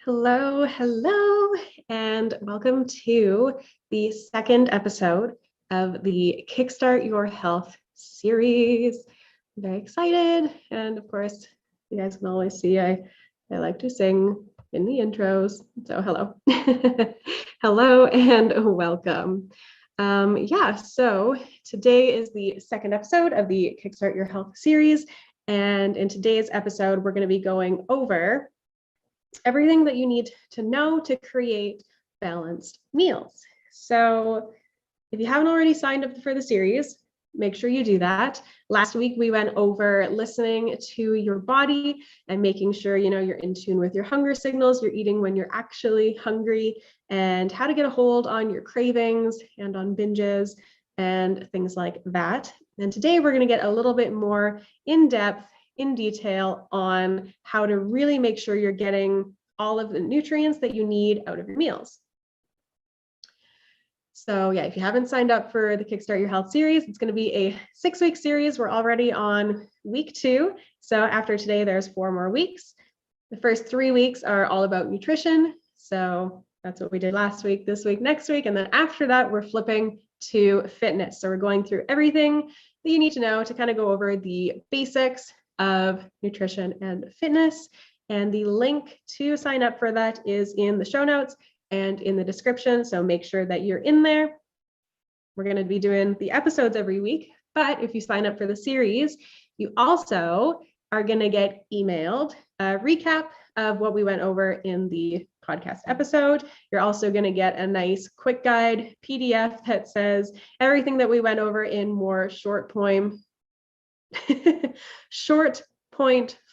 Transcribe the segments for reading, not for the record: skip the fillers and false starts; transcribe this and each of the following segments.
Hello, hello, and welcome to the second episode of the Kickstart Your Health series. I'm very excited, and of course, you guys can always see I like to sing in the intros, so hello. Hello and welcome. So today is the second episode of the Kickstart Your Health series, and in today's episode, we're going to be going over everything that you need to know to create balanced meals. So if you haven't already signed up for the series, make sure you do that. Last week, we went over listening to your body and making sure, you're in tune with your hunger signals, you're eating when you're actually hungry, and how to get a hold on your cravings and on binges and things like that. And today we're going to get a little bit more in depth, in detail on how to really make sure you're getting all of the nutrients that you need out of your meals. So yeah, if you haven't signed up for the Kickstart Your Health series, it's going to be a 6-week series. We're already on week 2. So after today, there's 4 more weeks. The first 3 weeks are all about nutrition. So that's what we did last week, this week, next week. And then after that, we're flipping to fitness. So we're going through everything that you need to know to kind of go over the basics of nutrition and fitness. And the link to sign up for that is in the show notes and in the description. So make sure that you're in there. We're going to be doing the episodes every week, but if you sign up for the series, you also are going to get emailed a recap of what we went over in the podcast episode. You're also going to get a nice quick guide PDF that says everything that we went over in more short point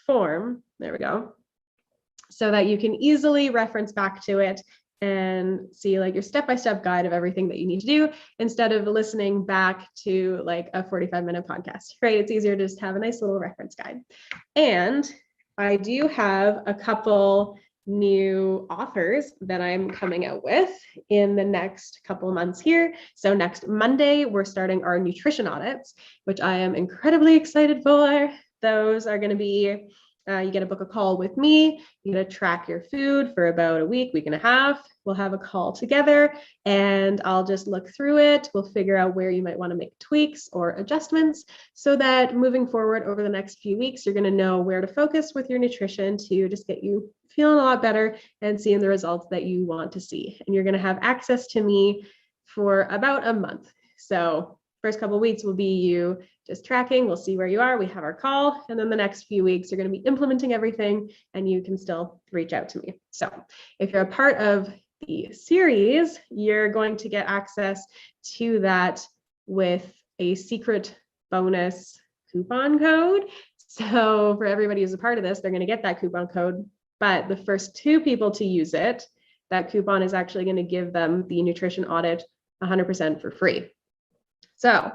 form. There we go. So that you can easily reference back to it and see like your step-by-step guide of everything that you need to do instead of listening back to like a 45-minute podcast, right? It's easier to just have a nice little reference guide. And I do have a couple new offers that I'm coming out with in the next couple of months here. So next Monday, we're starting our nutrition audits, which I am incredibly excited for. Those are going to be you get to book a call with me. You get to track your food for about a week and a half. We'll have a call together and I'll just look through it. We'll figure out where you might want to make tweaks or adjustments so that moving forward over the next few weeks, you're going to know where to focus with your nutrition to just get you feeling a lot better and seeing the results that you want to see. And you're going to have access to me for about a month. So first couple of weeks will be you just tracking. We'll see where you are. We have our call. And then the next few weeks, you're going to be implementing everything and you can still reach out to me. So if you're a part of the series, you're going to get access to that with a secret bonus coupon code. So for everybody who's a part of this, they're going to get that coupon code. But the first 2 people to use it, that coupon is actually going to give them the nutrition audit 100% for free. So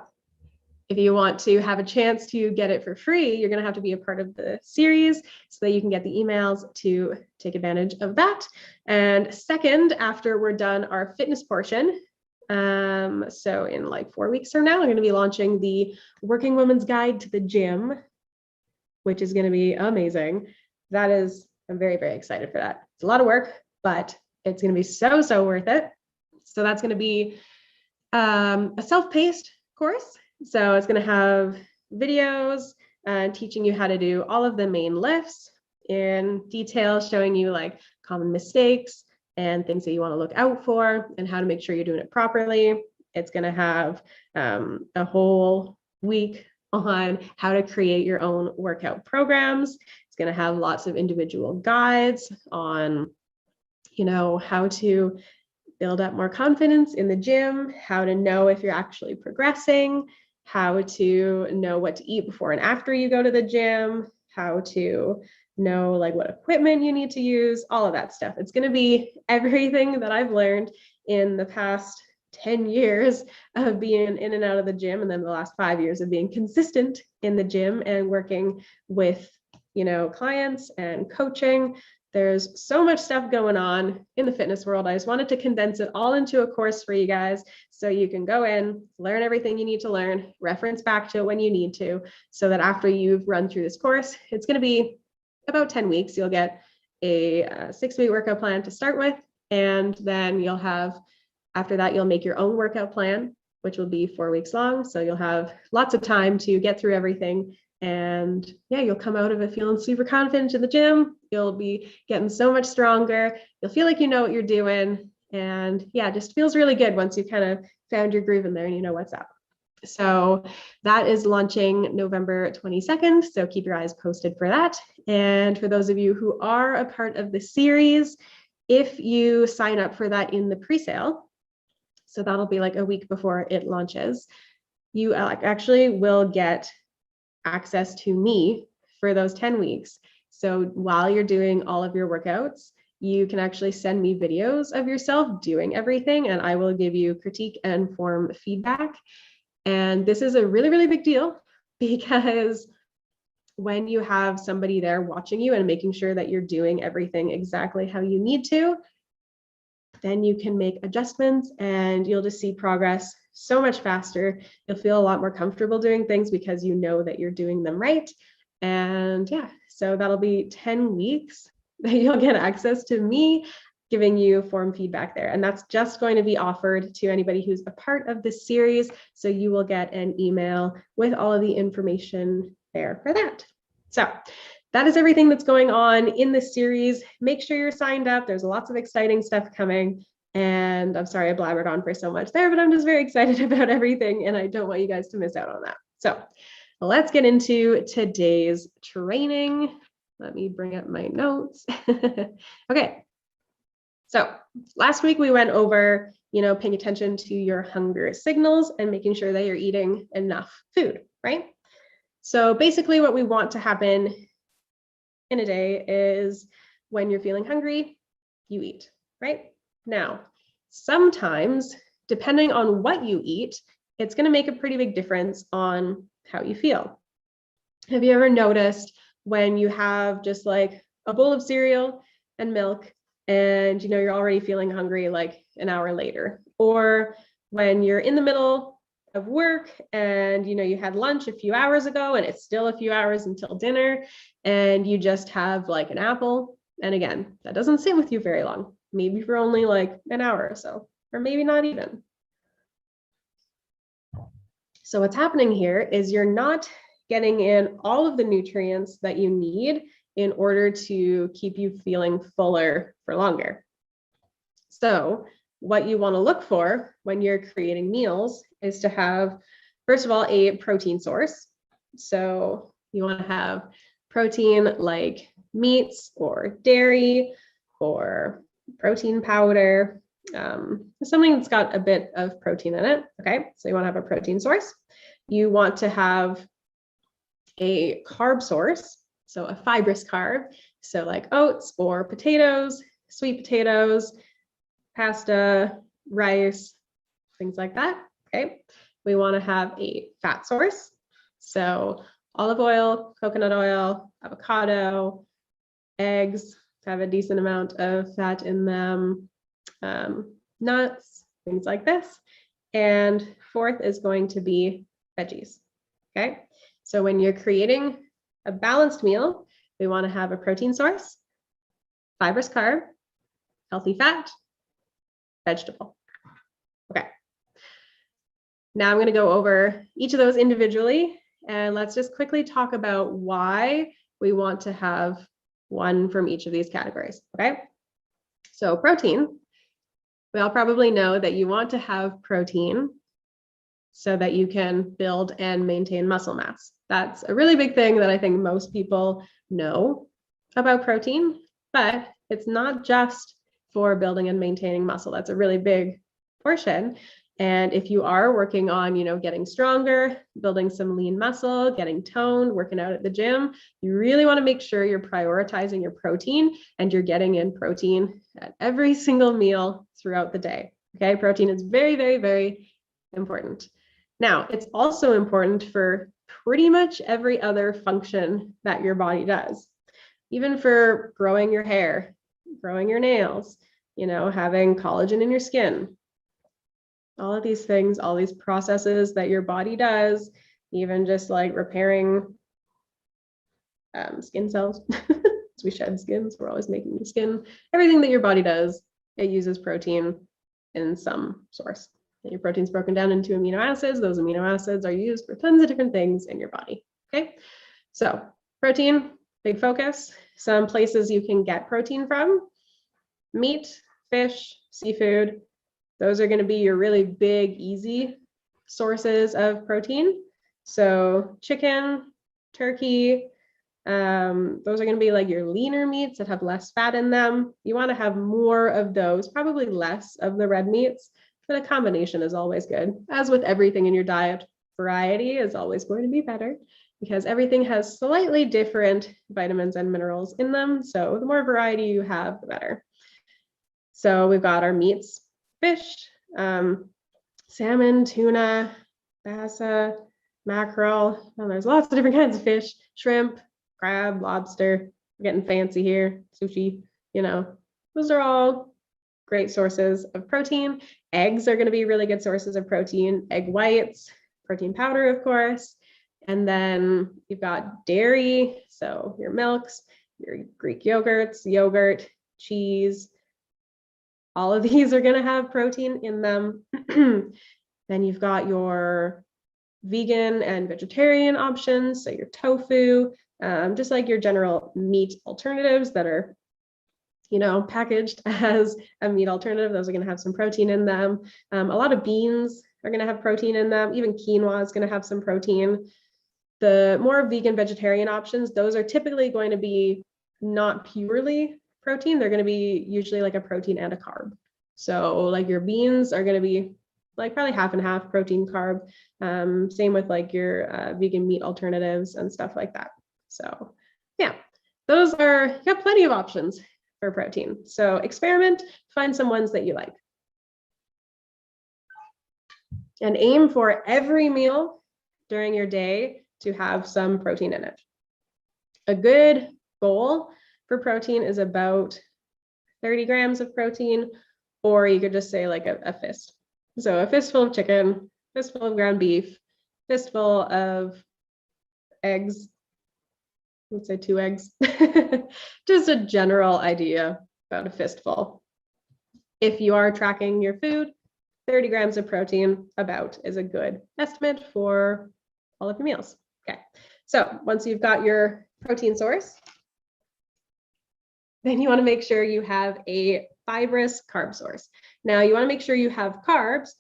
if you want to have a chance to get it for free, you're going to have to be a part of the series so that you can get the emails to take advantage of that. And second, after we're done our fitness portion, so in like 4 weeks from now, I'm going to be launching the Working Woman's Guide to the Gym, which is going to be amazing. I'm very, very excited for that. It's a lot of work, but it's going to be so worth it. So that's going to be a self-paced course. So it's going to have videos teaching you how to do all of the main lifts in detail, showing you like common mistakes and things that you want to look out for and how to make sure you're doing it properly. It's going to have a whole week on how to create your own workout programs. It's going to have lots of individual guides on, how to build up more confidence in the gym, how to know if you're actually progressing, how to know what to eat before and after you go to the gym, how to know like what equipment you need to use, all of that stuff. It's going to be everything that I've learned in the past 10 years of being in and out of the gym, and then the last 5 years of being consistent in the gym and working with, clients and coaching. There's so much stuff going on in the fitness world. I just wanted to condense it all into a course for you guys so you can go in, learn everything you need to learn, reference back to it when you need to, so that after you've run through this course, it's going to be about 10 weeks, you'll get a 6-week workout plan to start with. And then you'll have, after that, you'll make your own workout plan, which will be 4 weeks long. So you'll have lots of time to get through everything. And yeah, you'll come out of it feeling super confident in the gym. You'll be getting so much stronger. You'll feel like you know what you're doing. And yeah, just feels really good once you kind of found your groove in there and you know what's up. So that is launching November 22nd. So keep your eyes posted for that. And for those of you who are a part of the series, if you sign up for that in the pre-sale, so that'll be like a week before it launches, you actually will get access to me for those 10 weeks. So while you're doing all of your workouts, you can actually send me videos of yourself doing everything, and I will give you critique and form feedback. And this is a really, really big deal, because when you have somebody there watching you and making sure that you're doing everything exactly how you need to, then you can make adjustments and you'll just see progress so much faster. You'll feel a lot more comfortable doing things because you know that you're doing them right. And yeah, so that'll be 10 weeks that you'll get access to me giving you form feedback there. And that's just going to be offered to anybody who's a part of this series. So you will get an email with all of the information there for that. So that is everything that's going on in this series. Make sure you're signed up. There's lots of exciting stuff coming. And I'm sorry I blabbered on for so much there, but I'm just very excited about everything and I don't want you guys to miss out on that. So let's get into today's training. Let me bring up my notes. Okay. So last week we went over, paying attention to your hunger signals and making sure that you're eating enough food, right? So basically what we want to happen in a day is when you're feeling hungry, you eat, right? Now, sometimes, depending on what you eat, it's going to make a pretty big difference on how you feel. Have you ever noticed when you have just like a bowl of cereal and milk and you're already feeling hungry like an hour later, or when you're in the middle of work and you had lunch a few hours ago and it's still a few hours until dinner and you just have like an apple, and again, that doesn't sit with you very long, maybe for only like an hour or so, or maybe not even. So what's happening here is you're not getting in all of the nutrients that you need in order to keep you feeling fuller for longer. So what you want to look for when you're creating meals is to have, first of all, a protein source. So you want to have protein like meats or dairy or protein powder, something that's got a bit of protein in it. Okay, so you want to have a protein source. You want to have a carb source, so a fibrous carb, so like oats or potatoes, sweet potatoes, pasta, rice, things like that. Okay, we want to have a fat source, so olive oil, coconut oil, avocado, eggs have a decent amount of fat in them, nuts, things like this. And fourth is going to be veggies. Okay, so when you're creating a balanced meal, we want to have a protein source, fibrous carb, healthy fat, vegetable. Okay. Now I'm going to go over each of those individually, and let's just quickly talk about why we want to have one from each of these categories. Okay. So protein, we all probably know that you want to have protein so that you can build and maintain muscle mass. That's a really big thing that I think most people know about protein, but it's not just for building and maintaining muscle. That's a really big portion. And if you are working on, getting stronger, building some lean muscle, getting toned, working out at the gym, you really want to make sure you're prioritizing your protein and you're getting in protein at every single meal throughout the day. Okay, protein is very, very, very important. Now, it's also important for pretty much every other function that your body does, even for growing your hair, growing your nails, having collagen in your skin. All of these things, all these processes that your body does, even just like repairing skin cells. It's we shed skin, so we're always making new skin. Everything that your body does, it uses protein in some source. And your protein's broken down into amino acids. Those amino acids are used for tons of different things in your body. Okay, so protein, big focus. Some places you can get protein from: meat, fish, seafood. Those are going to be your really big, easy sources of protein. So chicken, turkey, those are going to be like your leaner meats that have less fat in them. You want to have more of those, probably less of the red meats, but a combination is always good. As with everything in your diet, variety is always going to be better because everything has slightly different vitamins and minerals in them. So the more variety you have, the better. So we've got our meats: fish, salmon, tuna, bass, mackerel. Well, there's lots of different kinds of fish: shrimp, crab, lobster. We're getting fancy here. Sushi, those are all great sources of protein. Eggs are going to be really good sources of protein. Egg whites, protein powder, of course. And then you've got dairy, so your milks, your Greek yogurts, yogurt, cheese. All of these are going to have protein in them. Then you've got your vegan and vegetarian options, so your tofu, just like your general meat alternatives that are, packaged as a meat alternative. Those are going to have some protein in them. A lot of beans are going to have protein in them. Even quinoa is going to have some protein. The more vegan vegetarian options, those are typically going to be not purely protein. They're going to be usually like a protein and a carb. So like your beans are going to be like probably half and half protein carb. Same with like your vegan meat alternatives and stuff like that. So yeah, you got plenty of options for protein. So experiment, find some ones that you like. And aim for every meal during your day to have some protein in it. A good goal for protein is about 30 grams of protein, or you could just say like a fist. So a fistful of chicken, fistful of ground beef, fistful of eggs, let's say 2 eggs. Just a general idea about a fistful. If you are tracking your food, 30 grams of protein about is a good estimate for all of your meals. Okay, so once you've got your protein source, then you want to make sure you have a fibrous carb source. Now you want to make sure you have carbs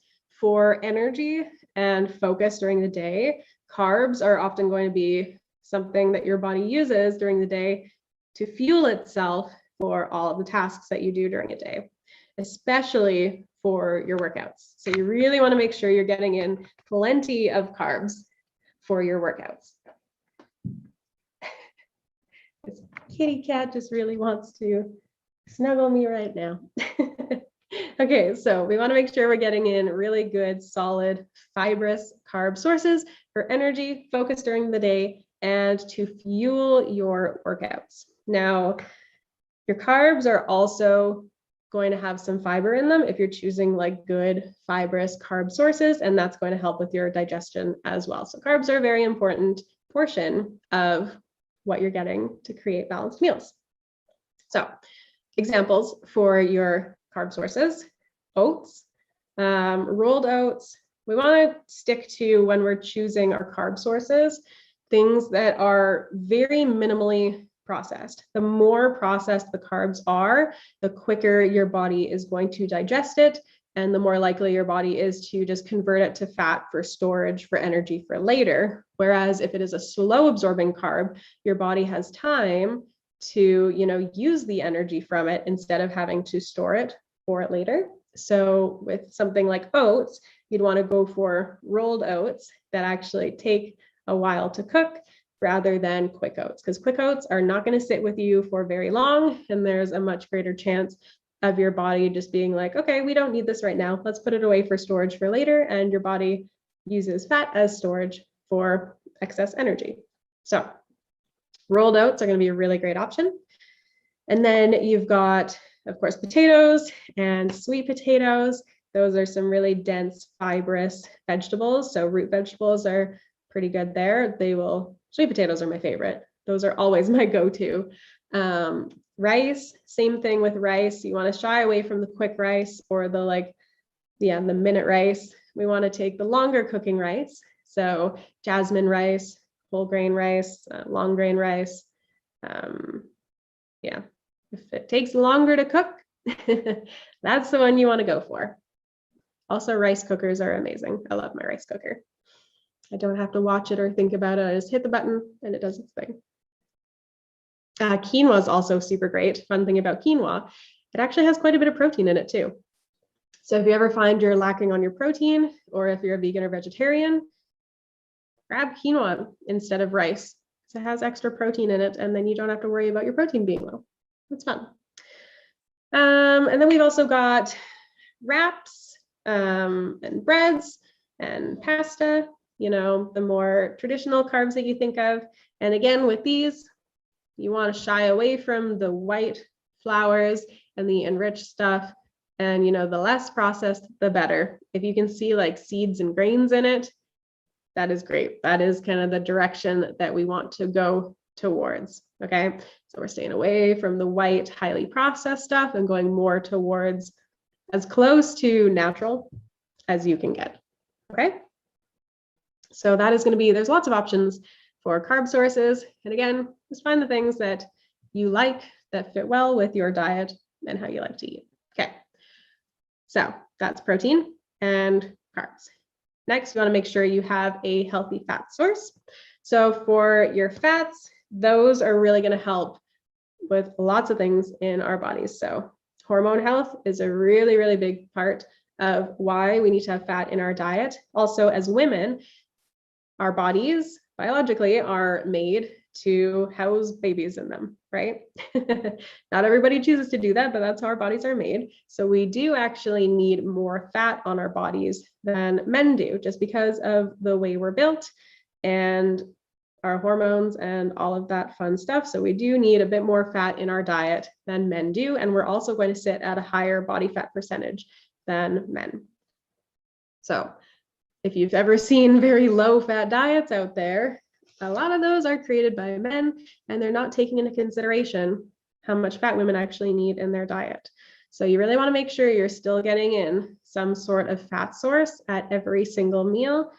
for energy and focus during the day. Carbs are often going to be something that your body uses during the day to fuel itself for all of the tasks that you do during a day, especially for your workouts. So you really want to make sure you're getting in plenty of carbs for your workouts. This kitty cat just really wants to snuggle me right now. Okay, so we want to make sure we're getting in really good, solid, fibrous carb sources for energy, focus during the day, and to fuel your workouts. Now, your carbs are also going to have some fiber in them if you're choosing like good fibrous carb sources, and that's going to help with your digestion as well. So carbs are a very important portion of what you're getting to create balanced meals. So examples for your carb sources: oats, rolled oats. We want to stick to, when we're choosing our carb sources, things that are very minimally processed. The more processed the carbs are, the quicker your body is going to digest it, and the more likely your body is to just convert it to fat for storage, for energy for later. Whereas if it is a slow absorbing carb, your body has time to, use the energy from it instead of having to store it for it later. So with something like oats, you'd want to go for rolled oats that actually take a while to cook rather than quick oats, because quick oats are not going to sit with you for very long, and there's a much greater chance of your body just being like, okay, we don't need this right now, let's put it away for storage for later, and your body uses fat as storage for excess energy. So rolled oats are going to be a really great option. And then you've got, of course, potatoes and sweet potatoes. Those are some really dense, fibrous vegetables. So root vegetables are pretty good there. Sweet potatoes are my favorite. Those are always my go-to. Rice, same thing with rice. You want to shy away from the quick rice or the the minute rice. We want to take the longer cooking rice. So jasmine rice, whole grain rice, long grain rice. Yeah, if it takes longer to cook, that's the one you want to go for. Also, rice cookers are amazing. I love my rice cooker. I don't have to watch it or think about it. I just hit the button and it does its thing. Quinoa is also super great. Fun thing about quinoa, it actually has quite a bit of protein in it too. So if you ever find you're lacking on your protein, or if you're a vegan or vegetarian, grab quinoa instead of rice. It has extra protein in it, and then you don't have to worry about your protein being low. It's fun. And then we've also got wraps and breads and pasta, the more traditional carbs that you think of. And again, with these, you want to shy away from the white flours and the enriched stuff. And, the less processed, the better. If you can see like seeds and grains in it, that is great. That is kind of the direction that we want to go towards. Okay. So we're staying away from the white, highly processed stuff and going more towards as close to natural as you can get. Okay. So that is going to be, there's lots of options for carb sources. And again, just find the things that you like that fit well with your diet and how you like to eat. Okay. So that's protein and carbs. Next, you want to make sure you have a healthy fat source. So for your fats, those are really going to help with lots of things in our bodies. So hormone health is a really, really big part of why we need to have fat in our diet. Also, as women, our bodies biologically are made to house babies in them, right? Not everybody chooses to do that, but that's how our bodies are made. So we do actually need more fat on our bodies than men do, just because of the way we're built and our hormones and all of that fun stuff. So we do need a bit more fat in our diet than men do. And we're also going to sit at a higher body fat percentage than men. So if you've ever seen very low fat diets out there, a lot of those are created by men, and they're not taking into consideration how much fat women actually need in their diet. So you really want to make sure you're still getting in some sort of fat source at every single meal,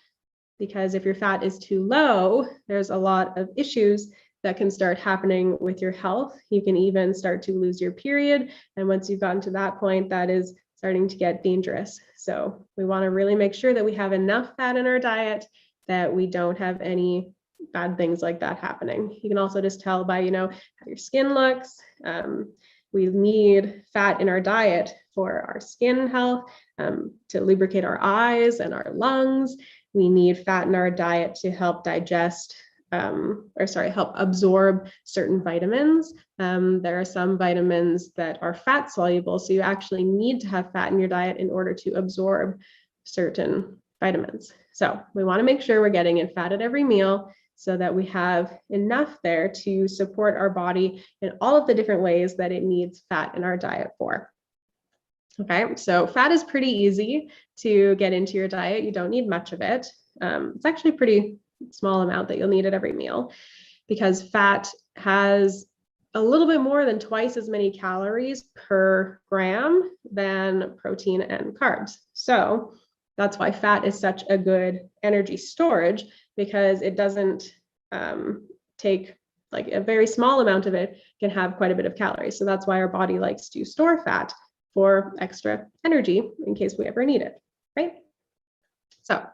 because if your fat is too low, there's a lot of issues that can start happening with your health. You can even start to lose your period. And once you've gotten to that point, that is starting to get dangerous. So we want to really make sure that we have enough fat in our diet that we don't have any bad things like that happening. You can also just tell by, how your skin looks. We need fat in our diet for our skin health, to lubricate our eyes and our lungs. We need fat in our diet to help digest, help absorb certain vitamins. There are some vitamins that are fat soluble, so you actually need to have fat in your diet in order to absorb certain vitamins. So we want to make sure we're getting in fat at every meal, so that we have enough there to support our body in all of the different ways that it needs fat in our diet for. Okay, so fat is pretty easy to get into your diet. You don't need much of it. It's actually a pretty small amount that you'll need at every meal, because fat has a little bit more than twice as many calories per gram than protein and carbs. So that's why fat is such a good energy storage, because it doesn't take, like, a very small amount of it can have quite a bit of calories. So that's why our body likes to store fat for extra energy in case we ever need it, right? So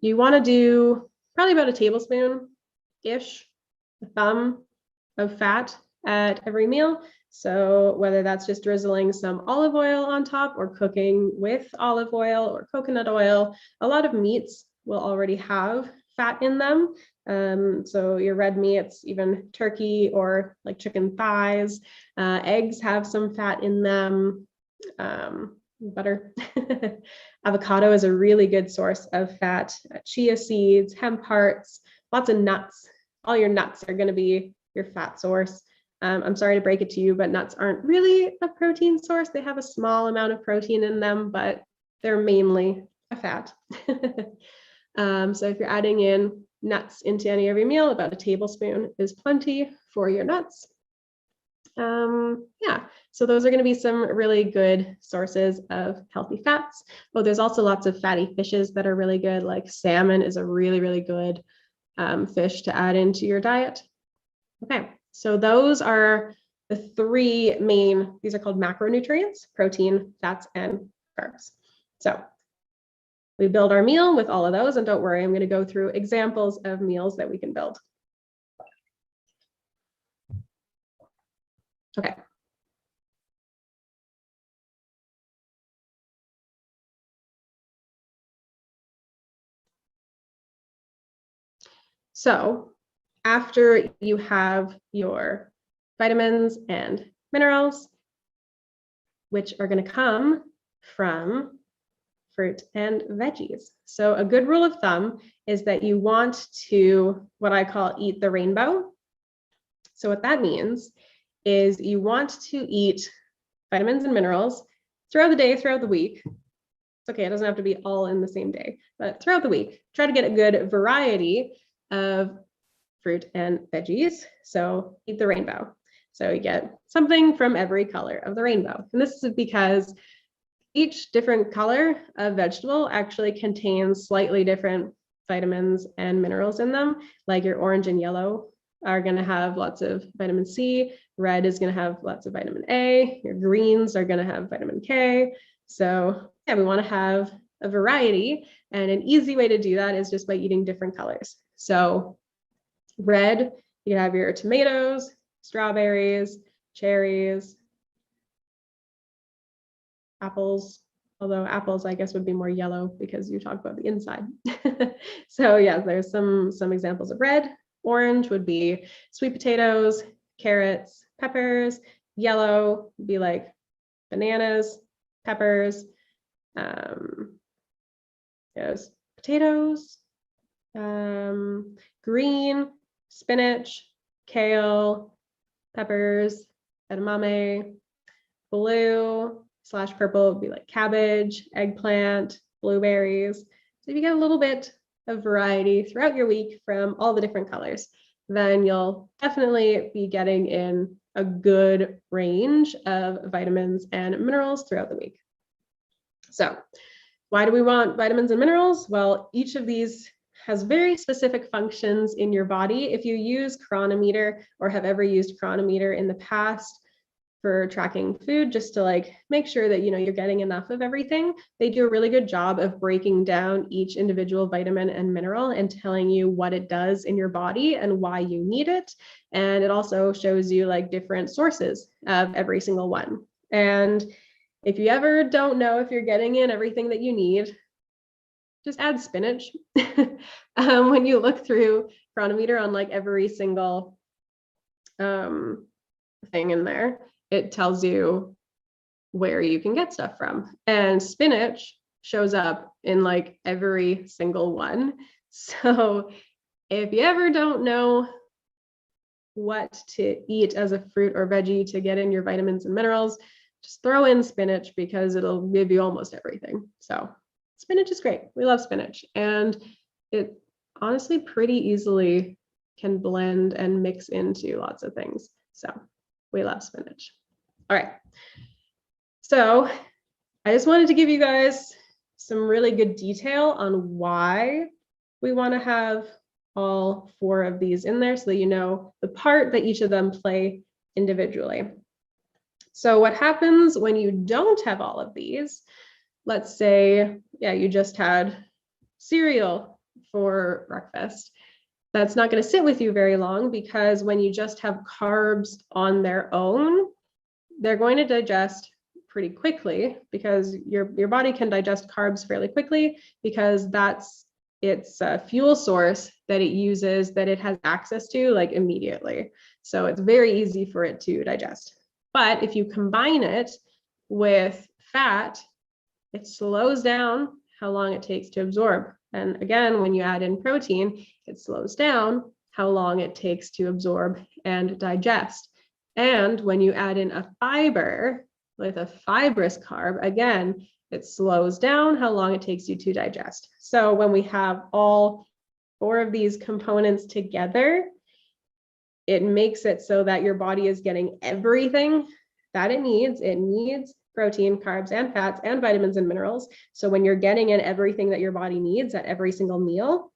you want to do probably about a tablespoon-ish, a thumb of fat at every meal. So whether that's just drizzling some olive oil on top or cooking with olive oil or coconut oil, a lot of meats will already have fat in them. So your red meats, even turkey or like chicken thighs, eggs have some fat in them, butter. Avocado is a really good source of fat. Chia seeds, hemp hearts, lots of nuts. All your nuts are going to be your fat source. I'm sorry to break it to you, but nuts aren't really a protein source. They have a small amount of protein in them, but they're mainly a fat. So if you're adding in nuts into any of your meal, about a tablespoon is plenty for your nuts. Yeah, so those are going to be some really good sources of healthy fats. Oh, there's also lots of fatty fishes that are really good, like salmon is a really, really good fish to add into your diet. Okay, so those are the three main, these are called macronutrients: protein, fats, and carbs. So we build our meal with all of those, and don't worry, I'm going to go through examples of meals that we can build. Okay. So after you have your vitamins and minerals, which are going to come from fruit and veggies. So a good rule of thumb is that you want to, what I call, eat the rainbow. So what that means is you want to eat vitamins and minerals throughout the day, throughout the week. It's okay, it doesn't have to be all in the same day, but throughout the week, try to get a good variety of fruit and veggies. So eat the rainbow. So you get something from every color of the rainbow. And this is because each different color of vegetable actually contains slightly different vitamins and minerals in them. Like your orange and yellow are going to have lots of vitamin C. Red is going to have lots of vitamin A. Your greens are going to have vitamin K. So yeah, we want to have a variety. And an easy way to do that is just by eating different colors. So red, you have your tomatoes, strawberries, cherries, apples, although apples, I guess, would be more yellow because you talk about the inside. So yeah, there's some examples of red. Orange would be sweet potatoes, carrots, peppers. Yellow would be like bananas, peppers, there's potatoes, green, spinach, kale, peppers, edamame. Blue / purple would be like cabbage, eggplant, blueberries. So if you get a little bit of variety throughout your week from all the different colors, then you'll definitely be getting in a good range of vitamins and minerals throughout the week. So why do we want vitamins and minerals? Well, each of these has very specific functions in your body. If you use Chronometer or have ever used Chronometer in the past for tracking food, just to like make sure that you're getting enough of everything, they do a really good job of breaking down each individual vitamin and mineral and telling you what it does in your body and why you need it. And it also shows you like different sources of every single one. And if you ever don't know if you're getting in everything that you need, just add spinach. When you look through Chronometer on like every single thing in there, it tells you where you can get stuff from. And spinach shows up in like every single one. So if you ever don't know what to eat as a fruit or veggie to get in your vitamins and minerals, just throw in spinach because it'll give you almost everything. So spinach is great. We love spinach. And it honestly pretty easily can blend and mix into lots of things. So we love spinach. All right. So I just wanted to give you guys some really good detail on why we want to have all 4 of these in there so that you know the part that each of them play individually. So what happens when you don't have all of these? Let's say, yeah, you just had cereal for breakfast. That's not going to sit with you very long because when you just have carbs on their own, they're going to digest pretty quickly because your body can digest carbs fairly quickly because that's its fuel source that it uses, that it has access to like immediately. So it's very easy for it to digest. But if you combine it with fat, it slows down how long it takes to absorb. And again, when you add in protein, it slows down how long it takes to absorb and digest. And when you add in a fiber with a fibrous carb, again, it slows down how long it takes you to digest. So when we have all 4 of these components together, it makes it so that your body is getting everything that it needs. It needs protein, carbs, and fats, and vitamins and minerals. So when you're getting in everything that your body needs at every single meal,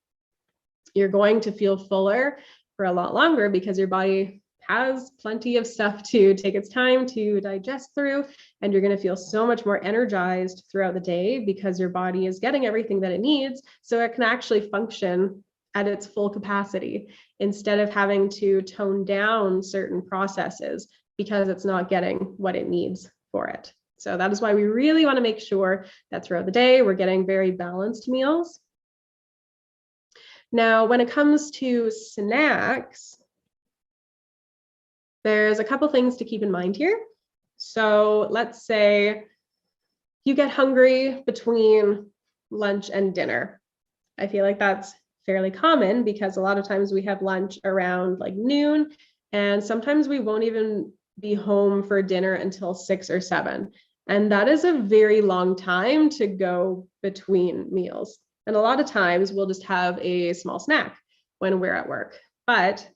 you're going to feel fuller for a lot longer because your body has plenty of stuff to take its time to digest through, and you're going to feel so much more energized throughout the day because your body is getting everything that it needs so it can actually function at its full capacity instead of having to tone down certain processes because it's not getting what it needs for it. So that is why we really want to make sure that throughout the day we're getting very balanced meals. Now, when it comes to snacks, there's a couple things to keep in mind here. So let's say you get hungry between lunch and dinner. I feel like that's fairly common because a lot of times we have lunch around like noon, and sometimes we won't even be home for dinner until 6 or 7. And that is a very long time to go between meals. And a lot of times we'll just have a small snack when we're at work. But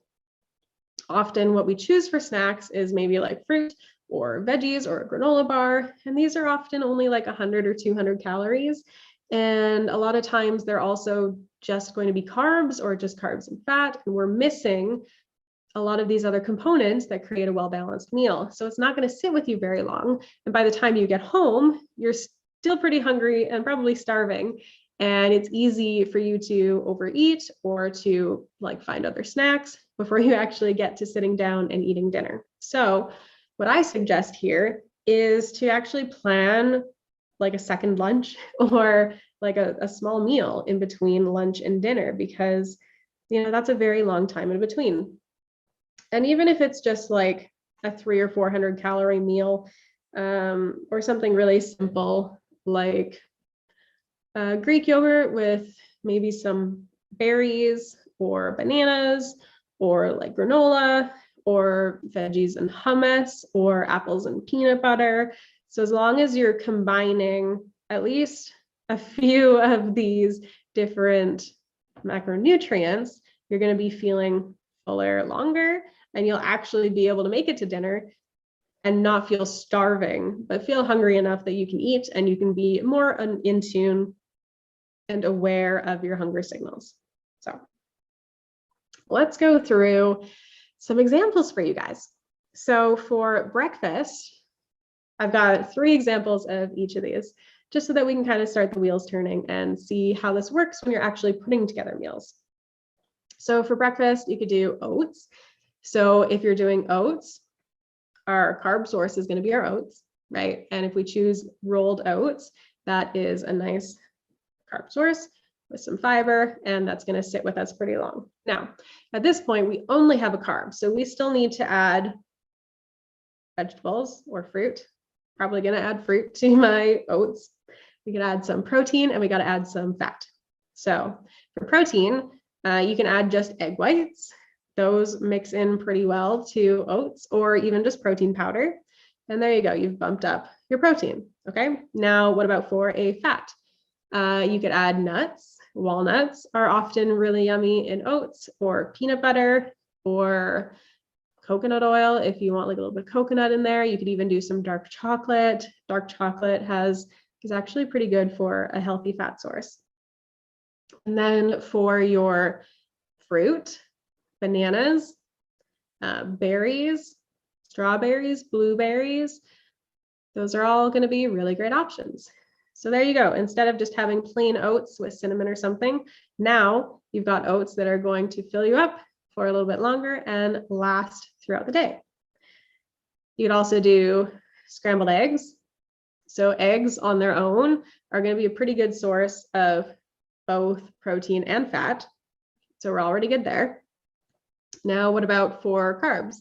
often what we choose for snacks is maybe like fruit or veggies or a granola bar. And these are often only like 100 or 200 calories. And a lot of times they're also just going to be carbs or just carbs and fat. And we're missing a lot of these other components that create a well-balanced meal. So it's not going to sit with you very long. And by the time you get home, you're still pretty hungry and probably starving. And it's easy for you to overeat or to like find other snacks before you actually get to sitting down and eating dinner. So what I suggest here is to actually plan like a second lunch or like a small meal in between lunch and dinner, because that's a very long time in between. And even if it's just like a 300 or 400 calorie meal, or something really simple like Greek yogurt with maybe some berries or bananas or like granola or veggies and hummus or apples and peanut butter. So as long as you're combining at least a few of these different macronutrients, you're going to be feeling fuller longer, and you'll actually be able to make it to dinner and not feel starving, but feel hungry enough that you can eat and you can be more in tune and aware of your hunger signals. So let's go through some examples for you guys. So for breakfast, I've got 3 examples of each of these, just so that we can kind of start the wheels turning and see how this works when you're actually putting together meals. So for breakfast, you could do oats. So if you're doing oats, our carb source is going to be our oats, right? And if we choose rolled oats, that is a nice carb source with some fiber, and that's going to sit with us pretty long. Now, at this point, we only have a carb, so we still need to add vegetables or fruit. Probably going to add fruit to my oats. We could add some protein, and we got to add some fat. So for protein, you can add just egg whites. Those mix in pretty well to oats, or even just protein powder. And there you go, you've bumped up your protein. Okay, now what about for a fat? You could add nuts. Walnuts are often really yummy in oats, or peanut butter, or coconut oil. If you want like a little bit of coconut in there, you could even do some dark chocolate. Dark chocolate is actually pretty good for a healthy fat source. And then for your fruit, bananas, berries, strawberries, blueberries, those are all going to be really great options. So there you go. Instead of just having plain oats with cinnamon or something, now you've got oats that are going to fill you up for a little bit longer and last throughout the day. You could also do scrambled eggs. So eggs on their own are going to be a pretty good source of both protein and fat. So we're already good there. Now, what about for carbs?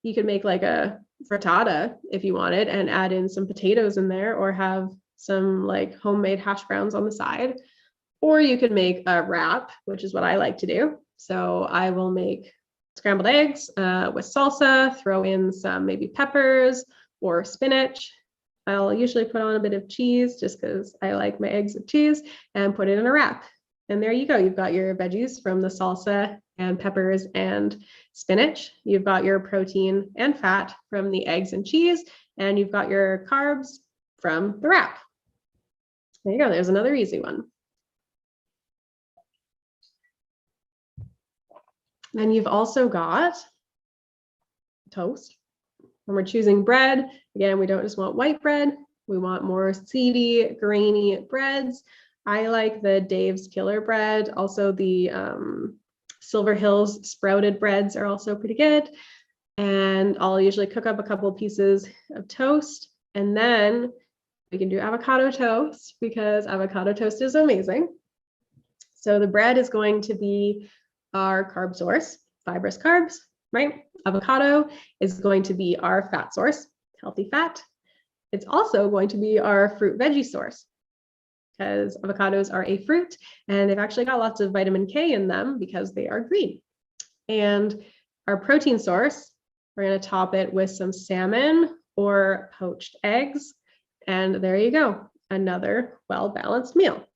You could make like a frittata if you wanted and add in some potatoes in there, or have some like homemade hash browns on the side. Or you could make a wrap, which is what I like to do. So I will make scrambled eggs with salsa, throw in some maybe peppers or spinach. I'll usually put on a bit of cheese just because I like my eggs with cheese, and put it in a wrap. And there you go. You've got your veggies from the salsa and peppers and spinach. You've got your protein and fat from the eggs and cheese, and you've got your carbs from the wrap. There you go. There's another easy one. Then you've also got toast. When we're choosing bread, again, we don't just want white bread. We want more seedy, grainy breads. I like the Dave's Killer bread. Also the Silver Hills sprouted breads are also pretty good. And I'll usually cook up a couple pieces of toast, and then we can do avocado toast because avocado toast is amazing. So the bread is going to be our carb source, fibrous carbs, right? Avocado is going to be our fat source, healthy fat. It's also going to be our fruit veggie source because avocados are a fruit and they've actually got lots of vitamin K in them because they are green. And our protein source, we're going to top it with some salmon or poached eggs. And there you go, another well-balanced meal.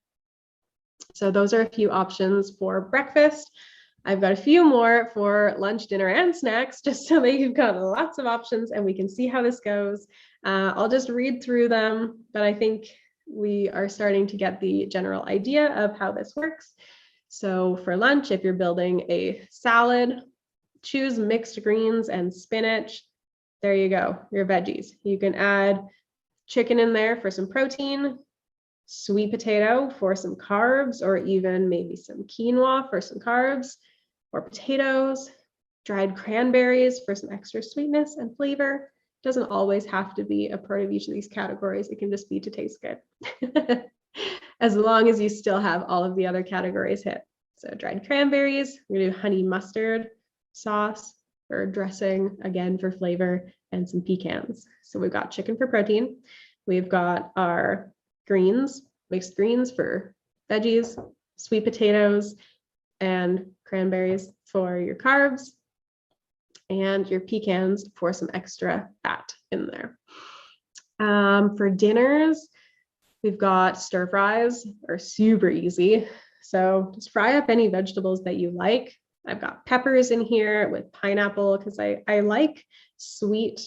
So those are a few options for breakfast. I've got a few more for lunch, dinner, and snacks, just so that you've got lots of options and we can see how this goes. I'll just read through them, but I think we are starting to get the general idea of how this works. So for lunch, if you're building a salad, choose mixed greens and spinach. There you go, your veggies. You can add chicken in there for some protein, sweet potato for some carbs, or even maybe some quinoa for some carbs, or potatoes, dried cranberries for some extra sweetness and flavor. Doesn't always have to be a part of each of these categories. It can just be to taste good. As long as you still have all of the other categories hit. So dried cranberries, we're gonna do honey mustard sauce or dressing, again for flavor, and some pecans. So we've got chicken for protein. We've got our greens, mixed greens for veggies, sweet potatoes, and cranberries for your carbs, and your pecans for some extra fat in there. For dinners, we've got stir fries, are super easy. So just fry up any vegetables that you like. I've got peppers in here with pineapple because I like sweet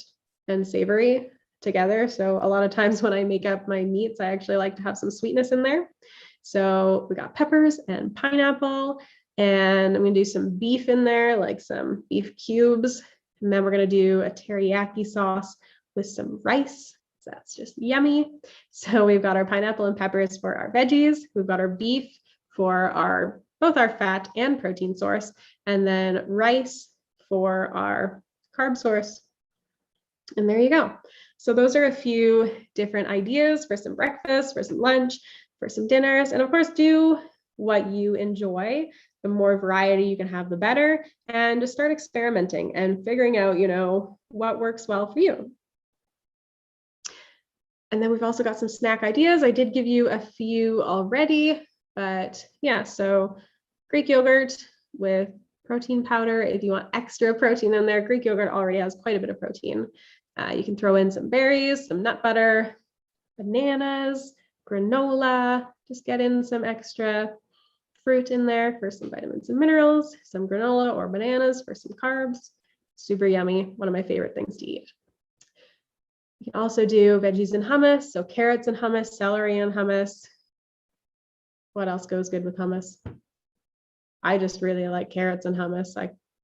and savory together. So a lot of times when I make up my meats, I actually like to have some sweetness in there. So we got peppers and pineapple, and I'm gonna do some beef in there, like some beef cubes. And then we're gonna do a teriyaki sauce with some rice. So that's just yummy. So we've got our pineapple and peppers for our veggies. We've got our beef for both our fat and protein source, and then rice for our carb source. And there you go. So those are a few different ideas for some breakfast, for some lunch, for some dinners, and of course do what you enjoy. The more variety you can have, the better, and just start experimenting and figuring out, what works well for you. And then we've also got some snack ideas. I did give you a few already, but yeah, so Greek yogurt with protein powder. If you want extra protein in there, Greek yogurt already has quite a bit of protein. You can throw in some berries, some nut butter, bananas, granola, just get in some extra fruit in there for some vitamins and minerals, some granola or bananas for some carbs. Super yummy, one of my favorite things to eat. You can also do veggies and hummus, so carrots and hummus, celery and hummus. What else goes good with hummus? I just really like carrots and hummus.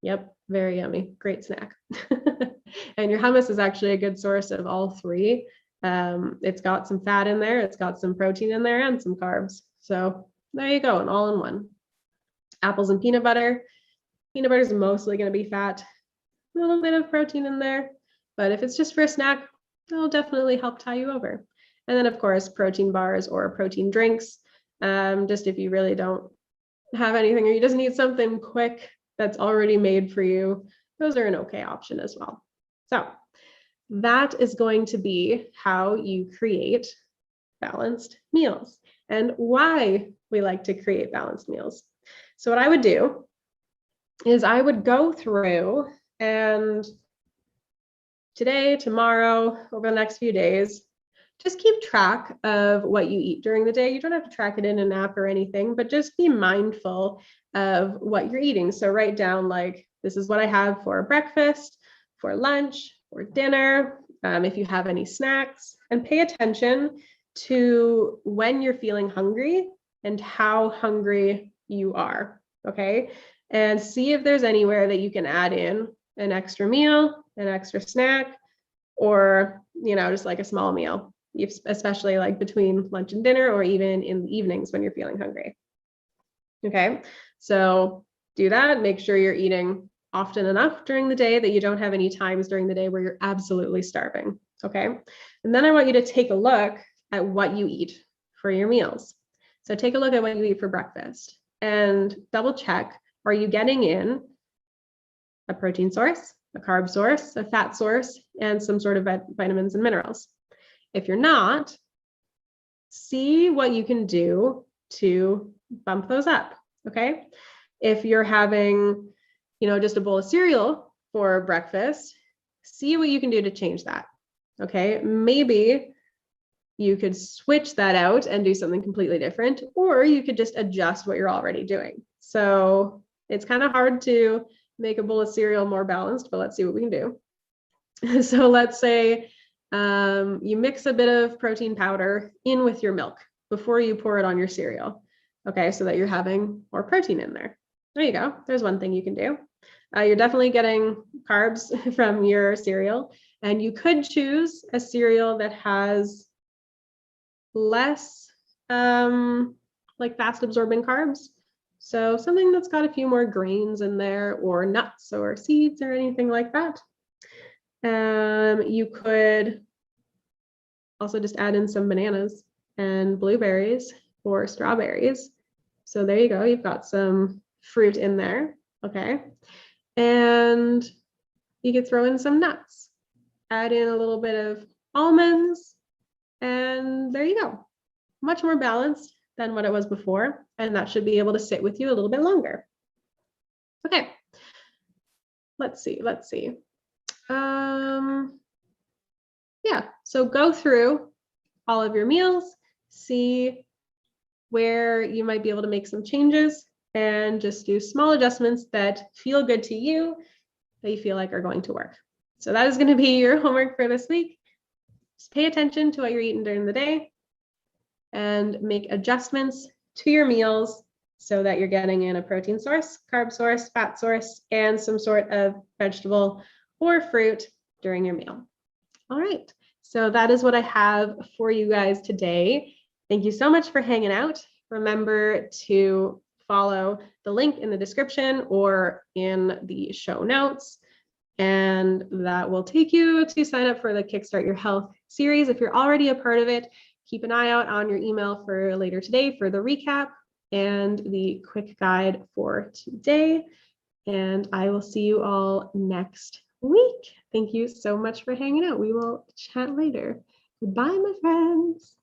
Yep, very yummy, great snack. And your hummus is actually a good source of all three. It's got some fat in there, it's got some protein in there, and some carbs. So there you go, an all-in-one. Apples and peanut butter. Peanut butter is mostly going to be fat, a little bit of protein in there, but if it's just for a snack, it'll definitely help tie you over. And then of course, protein bars or protein drinks. Just if you really don't have anything or you just need something quick that's already made for you, those are an okay option as well. So that is going to be how you create balanced meals and why we like to create balanced meals. So what I would do is I would go through and today, tomorrow, over the next few days, just keep track of what you eat during the day. You don't have to track it in an app or anything, but just be mindful of what you're eating. So write down like, this is what I have for breakfast, for lunch, for dinner, if you have any snacks, and pay attention to when you're feeling hungry and how hungry you are, okay? And see if there's anywhere that you can add in an extra meal, an extra snack, or, you know, just like a small meal, especially like between lunch and dinner, or even in the evenings when you're feeling hungry. Okay, so do that. Make sure you're eating often enough during the day that you don't have any times during the day where you're absolutely starving. Okay, and then I want you to take a look at what you eat for your meals. So take a look at what you eat for breakfast and double check, are you getting in a protein source, a carb source, a fat source, and some sort of vitamins and minerals? If you're not, see what you can do to bump those up, okay? If you're having, you know, just a bowl of cereal for breakfast, see what you can do to change that, okay? Maybe you could switch that out and do something completely different, or you could just adjust what you're already doing. So it's kind of hard to make a bowl of cereal more balanced, but let's see what we can do. So let's say you mix a bit of protein powder in with your milk before you pour it on your cereal, okay, so that you're having more protein in there. There you go. There's one thing you can do. You're definitely getting carbs from your cereal, and you could choose a cereal that has less like fast absorbing carbs. So something that's got a few more grains in there, or nuts or seeds or anything like that. You could also just add in some bananas and blueberries or strawberries. So there you go. You've got some fruit in there. Okay. And you could throw in some nuts, add in a little bit of almonds, and there you go. Much more balanced than what it was before. And that should be able to sit with you a little bit longer. Okay. Let's see. Yeah, so go through all of your meals, see where you might be able to make some changes, and just do small adjustments that feel good to you, that you feel like are going to work. So that is going to be your homework for this week. Just pay attention to what you're eating during the day and make adjustments to your meals so that you're getting in a protein source, carb source, fat source, and some sort of vegetable or fruit during your meal. All right, so that is what I have for you guys today. Thank you so much for hanging out. Remember to follow the link in the description or in the show notes, and that will take you to sign up for the Kickstart Your Health series. If you're already a part of it, keep an eye out on your email for later today for the recap and the quick guide for today. And I will see you all next week. Thank you so much for hanging out. We will chat later. Goodbye, my friends.